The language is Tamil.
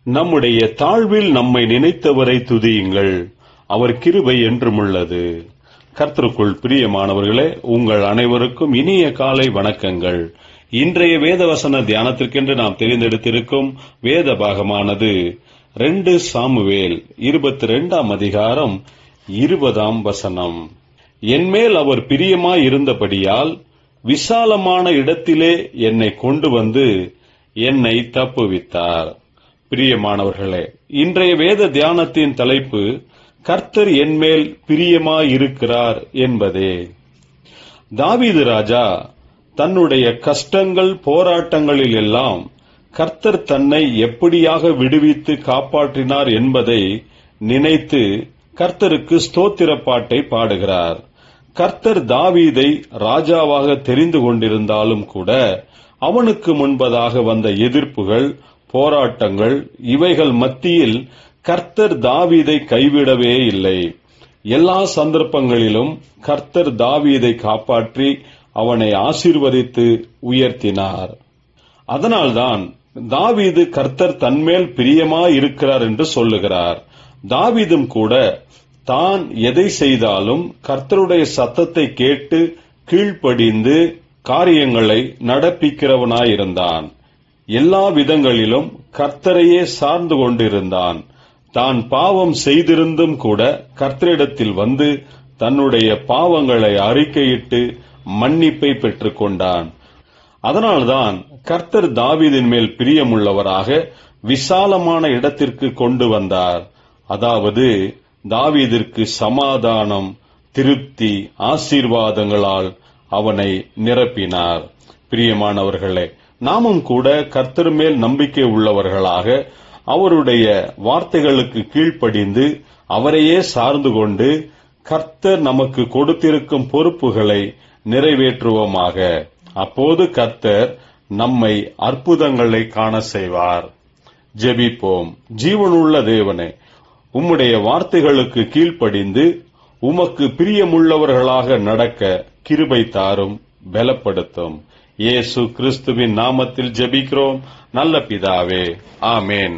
நம்முடைய தாழ்வில் நம்மை நினைத்தவரை துதியுங்கள், அவர் கிருபை என்றுமுள்ளது. கர்த்தருக்குள் பிரியமானவர்களே, உங்கள் அனைவருக்கும் இனிய காலை வணக்கங்கள். இன்றைய வேதவசன தியானத்திற்கென்று நாம் தெரிந்தெடுத்திருக்கும் வேத பாகமானது 2 சாமுவேல் 22 அதிகாரம் 20 என்மேல் அவர் பிரியமாயிருந்தபடியால் விசாலமான இடத்திலே என்னை கொண்டு வந்து என்னை தப்புவித்தார். பிரியமானவர்களே, இன்றைய வேத தியானத்தின் தலைப்பு கர்த்தர் என்மேல் பிரியமாயிருக்கிறார் என்பதே. தாவீது ராஜா தன்னுடைய கஷ்டங்கள் போராட்டங்களில் எல்லாம் கர்த்தர் தன்னை எப்படியாக விடுவித்து காப்பாற்றினார் என்பதை நினைத்து கர்த்தருக்கு ஸ்தோத்திர பாட்டை பாடுகிறார். கர்த்தர் தாவீதை ராஜாவாக தெரிந்து கொண்டிருந்தாலும் கூட அவனுக்கு முன்பதாக வந்த எதிர்ப்புகள், போராட்டங்கள், இவைகள் மத்தியில் கர்த்தர் தாவீதை கைவிடவே இல்லை. எல்லா சந்தர்ப்பங்களிலும் கர்த்தர் தாவீதை காப்பாற்றி அவனை ஆசீர்வதித்து உயர்த்தினார். அதனால்தான் தாவீது கர்த்தர் தன்மேல் பிரியமாயிருக்கிறார் என்று சொல்லுகிறார். தாவீதும் கூட தான் எதை செய்தாலும் கர்த்தருடைய சத்தத்தை கேட்டு கீழ்ப்படிந்து காரியங்களை நடப்பிக்கிறவனாயிருந்தான். எல்லா விதங்களிலும் கர்த்தரையே சார்ந்து கொண்டிருந்தான். தான் பாவம் செய்திருந்தும் கூட கர்த்தரிடத்தில் வந்து தன்னுடைய பாவங்களை அறிக்கையிட்டு மன்னிப்பை பெற்றுக் கொண்டான். அதனால்தான் கர்த்தர் தாவீதின் மேல் பிரியமுள்ளவராக விசாலமான இடத்திற்கு கொண்டு வந்தார். அதாவது தாவீதிற்கு சமாதானம், திருப்தி, ஆசீர்வாதங்களால் அவனை நிரப்பினார். பிரியமானவர்களே, நாமும் கூட கர்த்தர் மேல் நம்பிக்கை உள்ளவர்களாக அவருடைய வார்த்தைகளுக்கு கீழ்ப்படிந்து அவரையே சார்ந்து கொண்டு கர்த்தர் நமக்கு கொடுத்திருக்கும் பொறுப்புகளை நிறைவேற்றுவோமாக. அப்போது கர்த்தர் நம்மை அற்புதங்களை காண செய்வார். ஜெபிப்போம். ஜீவனுள்ள தேவனே, உம்முடைய வார்த்தைகளுக்கு கீழ்ப்படிந்து உமக்கு பிரியமுள்ளவர்களாக நடக்க கிருபை தாரும், பலப்படுத்தும். இயேசு கிறிஸ்துவின் நாமத்தில் ஜெபிக்கிறோம் நல்ல பிதாவே, ஆமேன்.